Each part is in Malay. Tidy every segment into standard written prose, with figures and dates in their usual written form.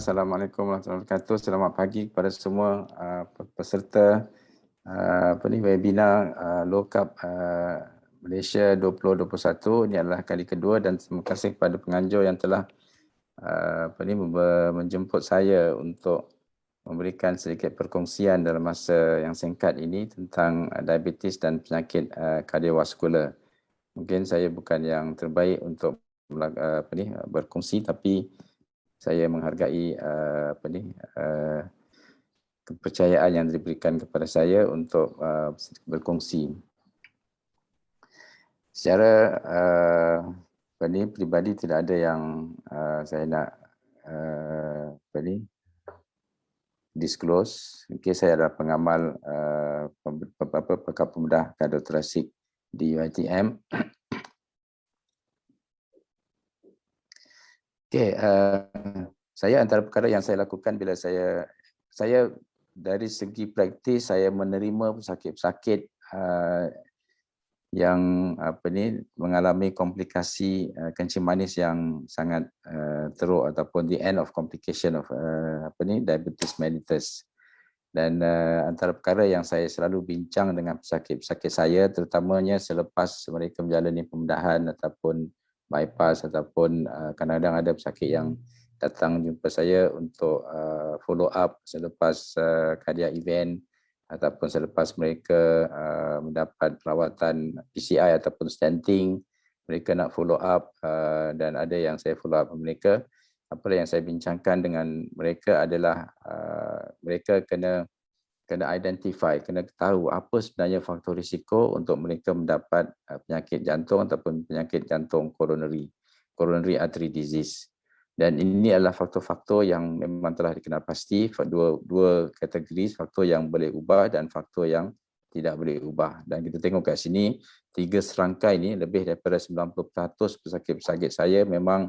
Assalamualaikum warahmatullahi wabarakatuh. Selamat pagi kepada semua peserta webinar Low Carb Malaysia 2021. Ini adalah kali kedua dan terima kasih kepada penganjur yang telah menjemput saya untuk memberikan sedikit perkongsian dalam masa yang singkat ini tentang diabetes dan penyakit kardiovaskular. Mungkin saya bukan yang terbaik untuk berkongsi, tapi saya menghargai kepercayaan yang diberikan kepada saya untuk berkongsi. Secara pribadi tidak ada yang saya nak disclose. Okay, saya adalah pengamal pakar pemudah kardiotorasik di UiTM. Okay, saya antara perkara yang saya lakukan bila saya dari segi praktis, saya menerima pesakit-pesakit yang mengalami komplikasi kencing manis yang sangat teruk ataupun the end of complication of diabetes mellitus. Dan antara perkara yang saya selalu bincang dengan pesakit-pesakit saya, terutamanya selepas mereka menjalani pembedahan ataupun bypass ataupun kadang-kadang ada pesakit yang datang jumpa saya untuk follow up selepas cardiac event ataupun selepas mereka mendapat perawatan PCI ataupun stenting, mereka nak follow up dan ada yang saya follow up mereka. Apa yang saya bincangkan dengan mereka adalah mereka kena identify, kena tahu apa sebenarnya faktor risiko untuk mereka mendapat penyakit jantung ataupun penyakit jantung coronary artery disease. Dan ini adalah faktor-faktor yang memang telah dikenal pasti, dua kategori, faktor yang boleh ubah dan faktor yang tidak boleh ubah. Dan kita tengok kat sini, 3 serangkai ini lebih daripada 90% pesakit-pesakit saya memang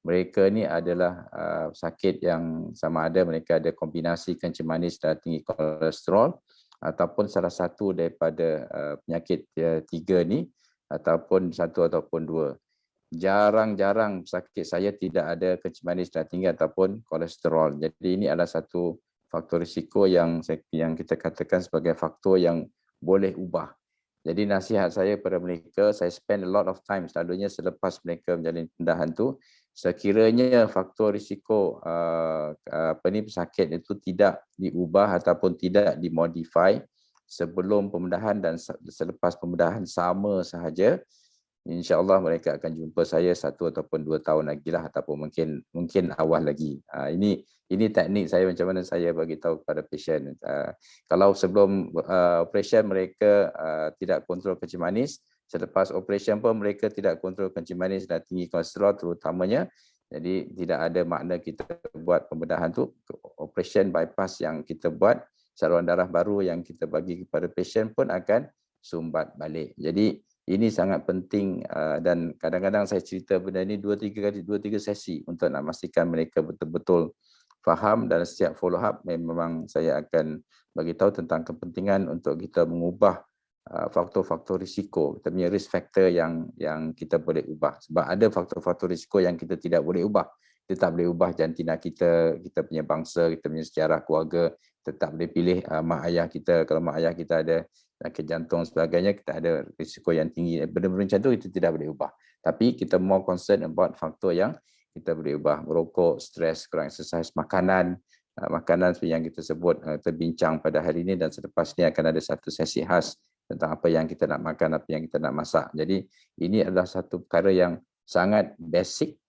mereka ni adalah sakit yang sama ada mereka ada kombinasi kencing manis dan tinggi kolesterol ataupun salah satu daripada penyakit 3 ni ataupun satu ataupun 2. Jarang-jarang pesakit saya tidak ada kencing manis dan tinggi ataupun kolesterol. Jadi ini adalah satu faktor risiko yang kita katakan sebagai faktor yang boleh ubah. Jadi nasihat saya kepada mereka, saya spend a lot of time selalunya selepas mereka menjalani pembedahan tu, sekiranya faktor risiko pesakit itu tidak diubah ataupun tidak dimodify sebelum pembedahan dan selepas pembedahan sama sahaja, insya-Allah mereka akan jumpa saya 1 ataupun 2 tahun lagi lah ataupun mungkin awal lagi. Ini teknik saya macam mana saya bagi tahu kepada pasien. Kalau sebelum operation mereka tidak kontrol kencing manis, selepas operation pun mereka tidak kontrol kencing manis dan tinggi kolesterol terutamanya. Jadi tidak ada makna kita buat pembedahan tu. Operation bypass yang kita buat, saluran darah baru yang kita bagi kepada pasien pun akan sumbat balik. Jadi ini sangat penting dan kadang-kadang saya cerita benda ini 2-3 sesi untuk nak memastikan mereka betul-betul faham, dan setiap follow up memang saya akan bagi tahu tentang kepentingan untuk kita mengubah faktor-faktor risiko, kita punya risk factor yang kita boleh ubah. Sebab ada faktor-faktor risiko yang kita tidak boleh ubah. Kita tak boleh ubah jantina kita punya bangsa, kita punya sejarah keluarga, kita tak boleh pilih mak ayah kita. Kalau mak ayah kita ada sakit jantung sebagainya, kita ada risiko yang tinggi. Benda-benda macam tu kita tidak boleh ubah. Tapi kita more concern about faktor yang kita boleh ubah. Merokok, stres, kurang exercise, makanan seperti yang kita sebut, kita bincang pada hari ini, dan selepas ini akan ada satu sesi khas tentang apa yang kita nak makan, apa yang kita nak masak. Jadi ini adalah satu perkara yang sangat basic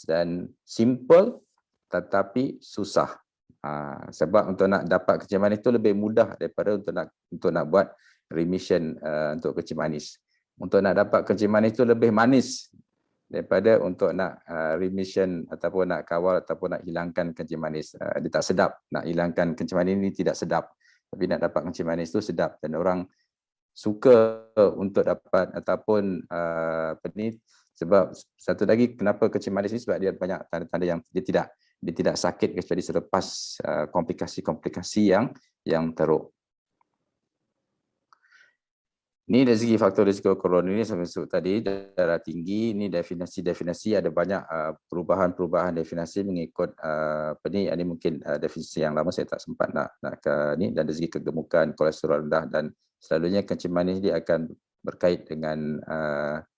dan simple tetapi susah. Sebab untuk nak dapat kencing manis itu lebih mudah daripada untuk nak buat remission untuk kencing manis. Untuk nak dapat kencing manis itu lebih manis daripada untuk nak remission ataupun nak kawal ataupun nak hilangkan kencing manis. Dia tak sedap. Nak hilangkan kencing manis ini tidak sedap. Tapi nak dapat kencing manis itu sedap, dan orang suka untuk dapat ataupun sebab satu lagi kenapa kencing manis ini, sebab dia banyak tanda-tanda yang dia tidak sakit kecuali selepas komplikasi-komplikasi yang teruk. Ini dari segi faktor risiko koronari saya sebut tadi, darah tinggi, ini definisi ada banyak perubahan definisi mengikut apa ni, ini mungkin definisi yang lama saya tak sempat nak ke ni, dan dari segi kegemukan, kolesterol rendah, dan selalunya kencing manis dia akan berkait dengan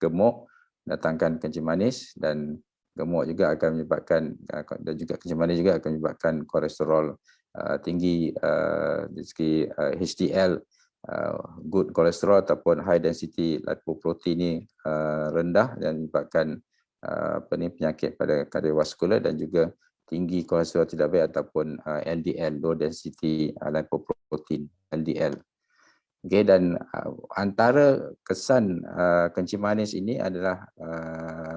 gemuk, datangkan kencing manis, dan gemuk juga akan menyebabkan dan juga kencing manis juga akan menyebabkan kolesterol tinggi, dari segi HDL, good kolesterol ataupun high density lipoprotein ni rendah, dan menyebabkan apa ni, penyakit pada kardiovaskular, dan juga tinggi kolesterol tidak baik ataupun LDL, low density lipoprotein, LDL. Okay, dan antara kesan kencing manis ini adalah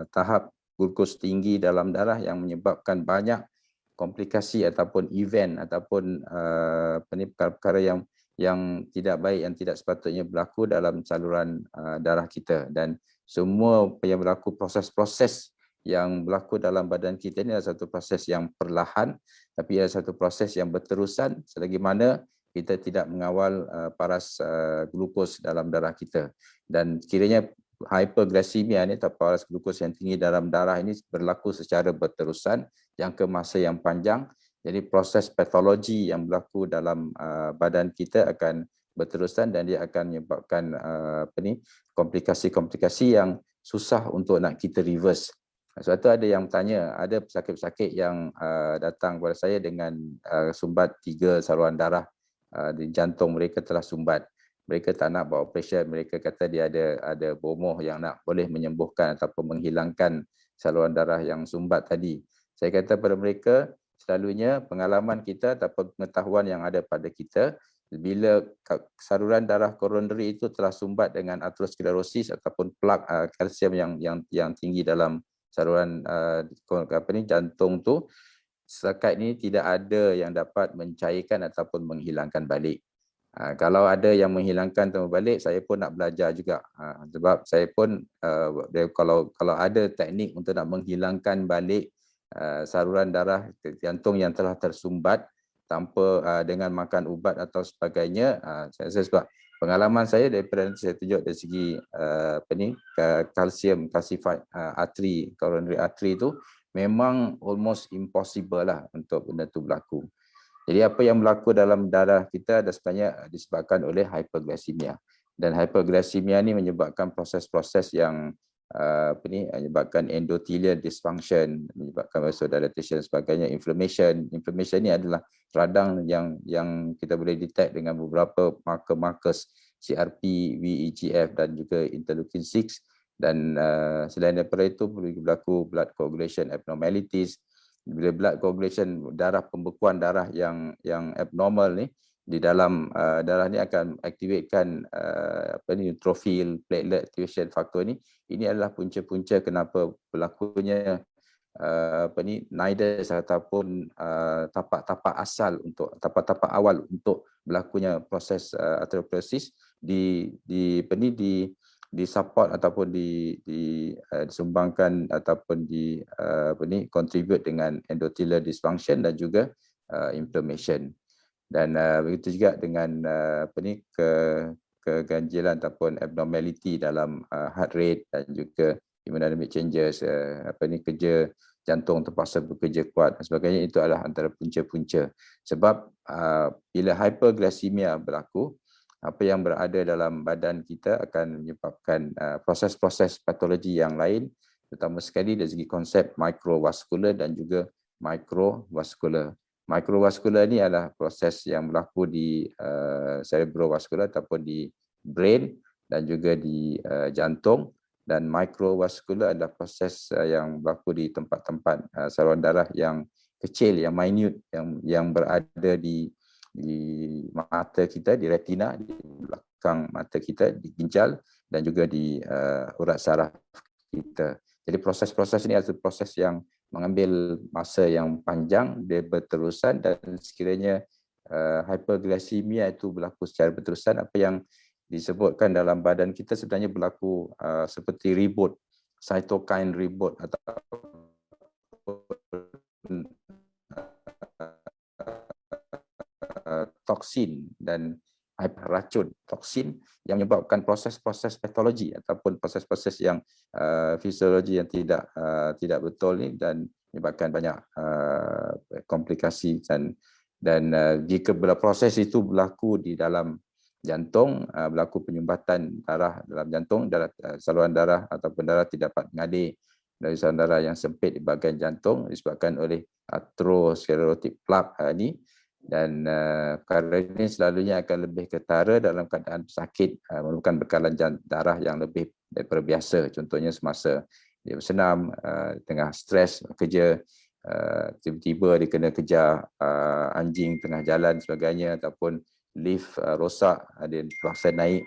tahap glukos tinggi dalam darah yang menyebabkan banyak komplikasi ataupun event ataupun perkara-perkara yang tidak baik, yang tidak sepatutnya berlaku dalam saluran darah kita. Dan semua yang berlaku, proses-proses yang berlaku dalam badan kita ini adalah satu proses yang perlahan, tapi adalah satu proses yang berterusan selagi mana kita tidak mengawal paras glukos dalam darah kita. Dan kiranya hyperglycemia ni atau paras glukos yang tinggi dalam darah ini berlaku secara berterusan jangka masa yang panjang. Jadi proses patologi yang berlaku dalam badan kita akan berterusan, dan dia akan menyebabkan apa ni, komplikasi-komplikasi yang susah untuk nak kita reverse. Sebab tu ada yang tanya, ada pesakit-pesakit yang datang kepada saya dengan sumbat 3 saluran darah di jantung mereka telah sumbat. Mereka tak nak buat operation, mereka kata dia ada bomoh yang nak boleh menyembuhkan ataupun menghilangkan saluran darah yang sumbat tadi. Saya kata pada mereka, selalunya pengalaman kita ataupun pengetahuan yang ada pada kita, bila saluran darah koronari itu telah sumbat dengan aterosklerosis ataupun plak kalsium yang tinggi dalam saluran apa ni, jantung tu, setakat ini tidak ada yang dapat mencairkan ataupun menghilangkan balik. Kalau ada yang menghilangkan atau balik, saya pun nak belajar juga. Sebab saya pun kalau ada teknik untuk nak menghilangkan balik saluran darah jantung yang telah tersumbat tanpa dengan makan ubat atau sebagainya, saya sebab pengalaman saya daripada saya tunjuk dari segi apa ni, kalsium calcified artery, coronary artery itu memang almost impossible lah untuk benda tu berlaku. Jadi apa yang berlaku dalam darah kita sebenarnya disebabkan oleh hyperglycemia. Dan hyperglycemia ni menyebabkan proses-proses yang apa ni, menyebabkan endothelial dysfunction, menyebabkan vasodilatation dan sebagainya, inflammation. Inflammation ni adalah radang yang kita boleh detect dengan beberapa markers CRP, VEGF dan juga interleukin 6. Dan selain daripada itu boleh berlaku blood coagulation abnormalities. Bila blood coagulation, darah, pembekuan darah yang abnormal ni di dalam darah ni akan aktifkan apa ni, neutrophil, platelet activation factor ni. Ini adalah punca-punca kenapa berlakunya apa ni, nidus ataupun tapak-tapak asal untuk tapak-tapak awal untuk berlakunya proses atherosclerosis di apa ni, di support ataupun disumbangkan ataupun apa ni, contribute dengan endothelial dysfunction dan juga inflammation. Dan begitu juga dengan apa ni, keganjilan ataupun abnormality dalam heart rate dan juga hemodynamic changes, apa ni, kerja jantung terpaksa bekerja kuat dan sebagainya. Itu adalah antara punca-punca. Sebab bila hyperglycemia berlaku, apa yang berada dalam badan kita akan menyebabkan proses-proses patologi yang lain, terutama sekali dari segi konsep microvascular dan juga microvascular. Microvascular ni adalah proses yang berlaku di cerebrovascular ataupun di brain dan juga di jantung. Dan microvascular adalah proses yang berlaku di tempat-tempat saluran darah yang kecil, yang minute, yang berada di mata kita, di retina, di belakang mata kita, di ginjal dan juga di urat saraf kita. Jadi proses-proses ini adalah proses yang mengambil masa yang panjang, dia berterusan, dan sekiranya hyperglycemia itu berlaku secara berterusan, apa yang disebutkan dalam badan kita sebenarnya berlaku seperti reboot, cytokine reboot atau toksin. Dan racun, toksin yang menyebabkan proses-proses patologi ataupun proses-proses yang fisiologi yang tidak betul ni, dan menyebabkan banyak komplikasi, dan jika bila proses itu berlaku di dalam jantung, berlaku penyumbatan darah dalam jantung, saluran darah ataupun darah tidak dapat mengalir dari saluran darah yang sempit di bahagian jantung disebabkan oleh atherosclerotic plaque ni. Dan perkara ini selalunya akan lebih ketara dalam keadaan sakit, memerlukan bekalan darah yang lebih daripada biasa. Contohnya semasa dia bersenam, tengah stres kerja, tiba-tiba dia kena kejar anjing tengah jalan sebagainya, ataupun lift rosak, dia terpaksa naik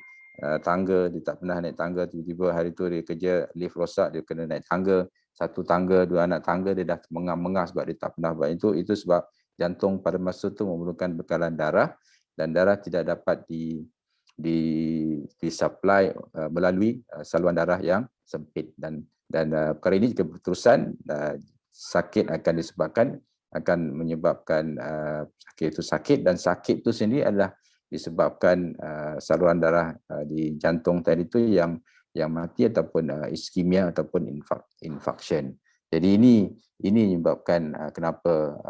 tangga, dia tak pernah naik tangga, tiba-tiba hari tu dia kerja, lift rosak, dia kena naik tangga, satu tangga, dua anak tangga, dia dah mengang-mengang sebab dia tak pernah buat itu sebab jantung pada masa itu memerlukan bekalan darah, dan darah tidak dapat disupply melalui saluran darah yang sempit, dan perkara ini jika berterusan, sakit akan menyebabkan sakit itu sakit, dan sakit itu sendiri adalah disebabkan saluran darah di jantung tadi itu yang mati ataupun iskemia ataupun infarction. Jadi ini menyebabkan kenapa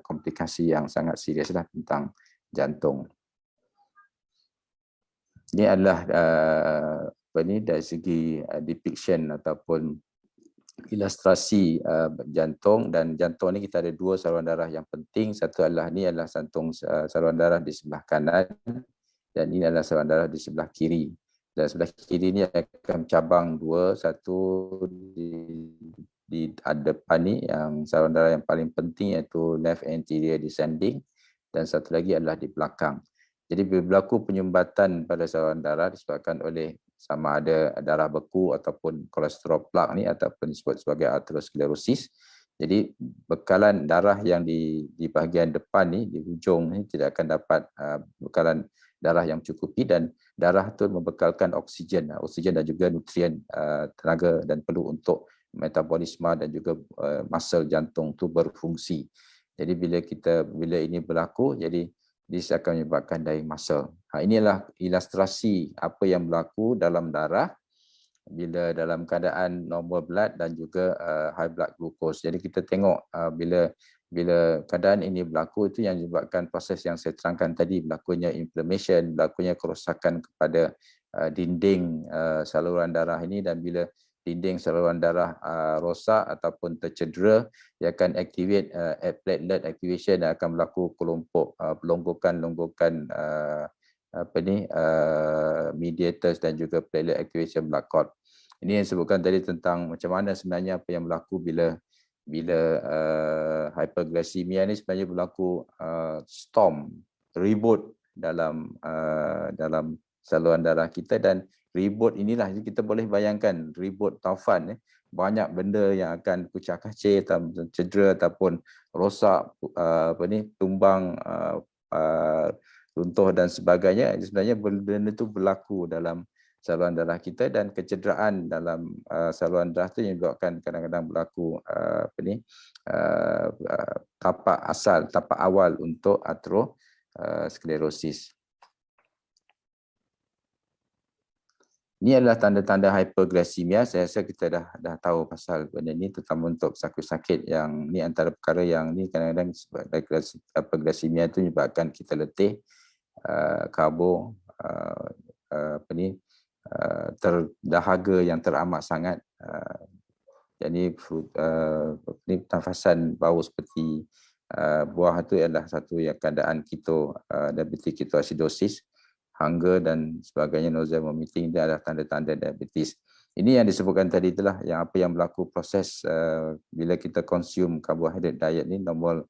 komplikasi yang sangat seriuslah tentang jantung. Ini adalah dari segi depiction ataupun ilustrasi jantung, dan jantung ni kita ada dua saluran darah yang penting. Satu adalah saluran darah di sebelah kanan, dan ini adalah saluran darah di sebelah kiri. Dan sebelah kiri ini akan cabang dua, satu di depan ni yang saluran darah yang paling penting iaitu left anterior descending, dan satu lagi adalah di belakang. Jadi bila berlaku penyumbatan pada saluran darah disebabkan oleh sama ada darah beku ataupun kolesterol plaque ni, ataupun disebut sebagai atherosclerosis. Jadi bekalan darah yang di bahagian depan ni, di hujung ni, tidak akan dapat bekalan darah yang mencukupi, dan darah tu membekalkan oksigen dan juga nutrien, tenaga dan perlu untuk metabolisme dan juga muscle jantung tu berfungsi. Jadi bila ini berlaku, jadi dia akan menyebabkan dying muscle. Inilah ilustrasi apa yang berlaku dalam darah bila dalam keadaan normal blood dan juga high blood glucose. Jadi kita tengok bila keadaan ini berlaku, itu yang menyebabkan proses yang saya terangkan tadi, berlakunya inflammation, berlakunya kerosakan kepada dinding saluran darah ini, dan bila dinding saluran darah rosak ataupun tercedera, dia akan activate platelet activation, dan akan berlaku kelompok longgokan mediators dan juga platelet activation blood clot. Ini yang disebutkan tadi tentang macam mana sebenarnya apa yang berlaku bila hyperglycemia ni sebenarnya berlaku storm, ribut dalam saluran darah kita, dan ribut inilah kita boleh bayangkan ribut taufan, banyak benda yang akan pecah kacir, cedera ataupun rosak, tumbang, runtuh dan sebagainya. Sebenarnya benda itu berlaku dalam saluran darah kita, dan kecederaan dalam saluran darah itu menyebabkan kadang-kadang berlaku tapak awal untuk atherosclerosis. Ini adalah tanda-tanda hyperglycemia. Saya rasa kita dah tahu pasal benda ni, terutama untuk sakit-sakit yang ni, antara perkara yang ni kadang-kadang hyperglycemia itu menyebabkan kita letih, karbo, terdahaga yang teramat sangat. Jadi nafasan bau seperti buah itu adalah satu yang keadaan diabetes ketoasidosis. Hunger dan sebagainya, nausea, vomiting, dia adalah tanda-tanda diabetes. Ini yang disebutkan tadi itulah yang apa yang berlaku proses bila kita consume carbohydrate diet ni normal.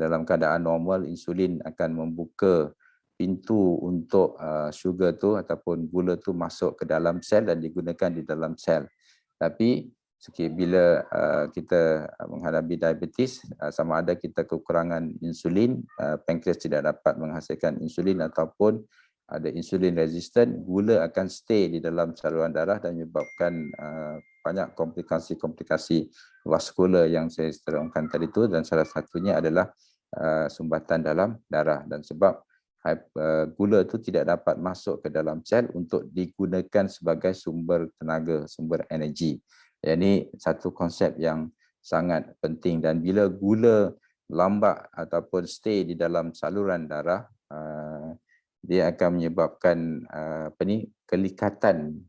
Dalam keadaan normal, insulin akan membuka pintu untuk sugar tu ataupun gula tu masuk ke dalam sel dan digunakan di dalam sel. Tapi bila kita menghadapi diabetes, sama ada kita kekurangan insulin, pankreas tidak dapat menghasilkan insulin, ataupun ada insulin resistant, gula akan stay di dalam saluran darah dan menyebabkan banyak komplikasi vaskular yang saya terangkan tadi itu, dan salah satunya adalah sumbatan dalam darah. Dan sebab gula itu tidak dapat masuk ke dalam sel untuk digunakan sebagai sumber tenaga, sumber energi. Ini satu konsep yang sangat penting, dan bila gula lambat ataupun stay di dalam saluran darah, dia akan menyebabkan kelikatan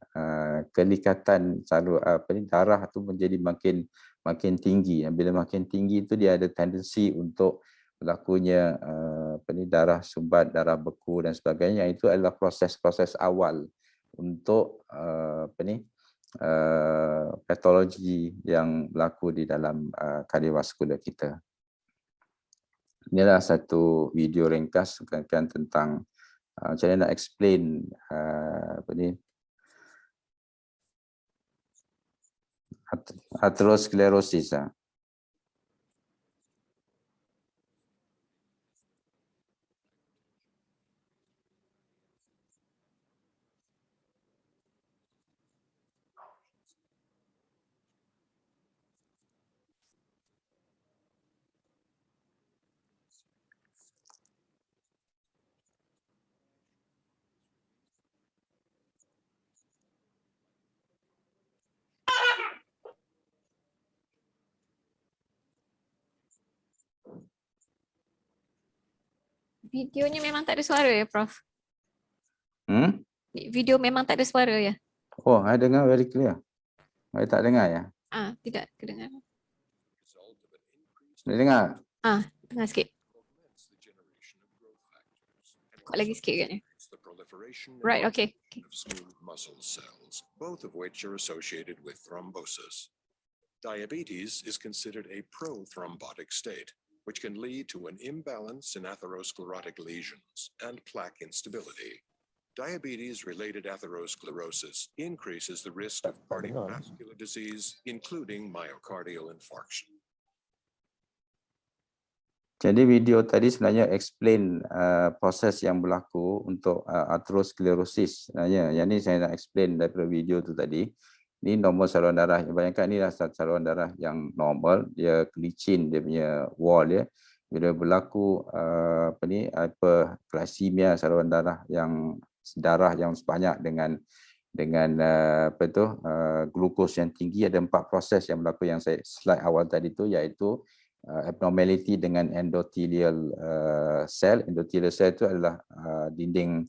darah itu menjadi makin tinggi. Bila makin tinggi itu dia ada tendensi untuk berlakunya darah sumbat, darah beku dan sebagainya. Itu adalah proses-proses awal untuk patologi yang berlaku di dalam kardiovaskular kita. Inilah satu video ringkas kan tentang macam mana nak explain atherosclerosis. Videonya memang tak ada suara ya, Prof? Hmm? Video memang tak ada suara ya? Oh, I dengar very clear. I tak dengar ya? Tidak kedengaran. Boleh dengar? Dengar sikit. Kok lagi sikit katnya. Right, okay. Smooth muscle cells, both of which are associated with thrombosis. Diabetes is considered a prothrombotic state, which can lead to an imbalance in atherosclerotic lesions and plaque instability. Diabetes-related atherosclerosis increases the risk of cardiovascular disease, including myocardial infarction. Jadi video tadi sebenarnya explain proses yang berlaku untuk atherosclerosis. Sebenarnya yang ni saya nak explain daripada video tu tadi. Ini normal saluran darah. Bayangkan ni adalah saluran darah yang normal, dia licin dia punya wall dia. Bila berlaku hyperglycemia saluran darah yang sebanyak dengan glukos yang tinggi, ada 4 proses yang berlaku yang saya slide awal tadi tu, iaitu abnormality dengan endothelial cell. Endothelial cell itu adalah dinding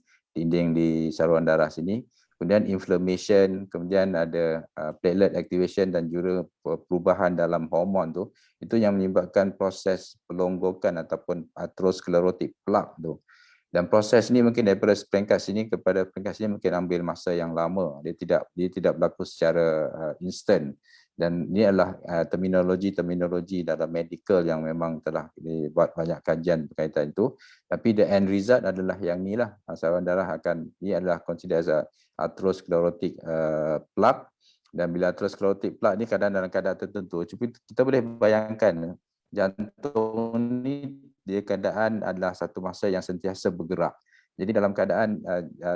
di saluran darah sini. Kemudian inflammation, kemudian ada platelet activation dan juga perubahan dalam hormon tu. Itu yang menyebabkan proses pelonggokan ataupun atherosclerotic plaque tu. Dan proses ni mungkin daripada peringkat sini kepada peringkat sini mungkin ambil masa yang lama. Dia tidak berlaku secara instant. Dan ini adalah terminologi dalam medical yang memang telah dibuat banyak kajian berkaitan itu. Tapi the end result adalah yang ni lah. Saluran darah ini adalah considered as a atherosclerotic plaque. Dan bila atherosclerotic plaque ni kadang dalam keadaan tertentu, kita boleh bayangkan jantung ni dia keadaan adalah satu masa yang sentiasa bergerak. Jadi dalam keadaan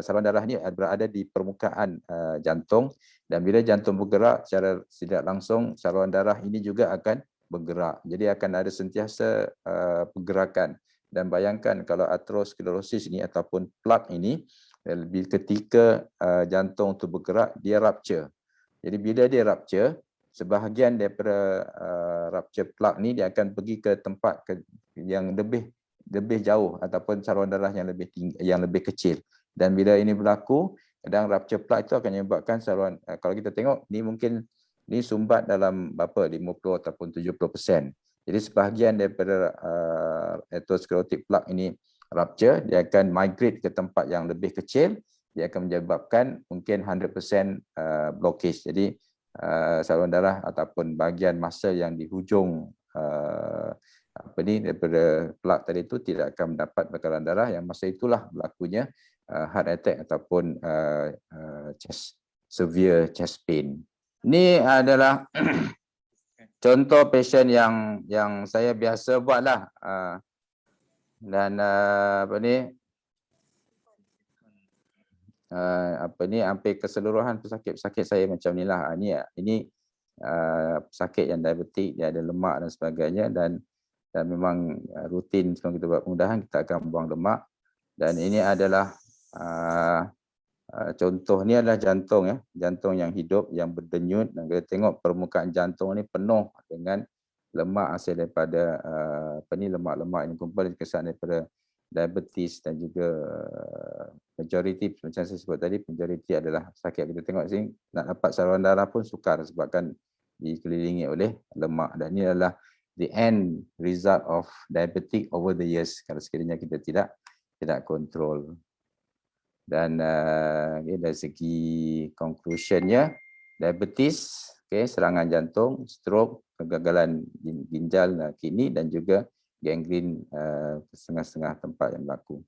saluran darah ni berada di permukaan jantung, dan bila jantung bergerak secara tidak langsung, saluran darah ini juga akan bergerak. Jadi akan ada sentiasa pergerakan. Dan bayangkan kalau atherosclerosis ini ataupun plaque ini, ketika jantung itu bergerak, dia rupture. Jadi bila dia rupture, sebahagian daripada rupture plaque ni dia akan pergi ke tempat yang lebih jauh ataupun saluran darah yang lebih tinggi, yang lebih kecil. Dan bila ini berlaku, kadang rupture plaque itu akan menyebabkan saluran, kalau kita tengok ni mungkin ni sumbat dalam berapa 50 ataupun 70%. Jadi sebahagian daripada atherosclerotic plaque ini rupture, dia akan migrate ke tempat yang lebih kecil, dia akan menyebabkan mungkin 100% blockage. Jadi saluran darah ataupun bahagian masa yang di hujung daripada plak tadi itu tidak akan mendapat bekalan darah, yang masa itulah berlakunya heart attack ataupun severe chest pain. Ini adalah contoh pasien yang saya biasa buatlah, dan hampir keseluruhan pesakit saya macam inilah. Ini pesakit yang diabetik, dia ada lemak dan sebagainya, dan memang rutin sebelum kita buat pengudahan kita akan buang lemak. Dan ini adalah contoh, ni adalah jantung ya, jantung yang hidup, yang berdenyut, dan kita tengok permukaan jantung ni penuh dengan lemak hasil daripada lemak-lemak yang kumpul kesan daripada diabetes, dan juga majoriti macam saya sebut tadi, majoriti adalah sakit. Kita tengok sini nak dapat saluran darah pun sukar sebabkan dikelilingi oleh lemak, dan ini adalah the end result of diabetic over the years kalau sekiranya kita tidak kontrol. Dan dari segi conclusionnya, diabetes, serangan jantung, stroke, kegagalan ginjal kidney, dan juga gangren setengah-setengah tempat yang berlaku.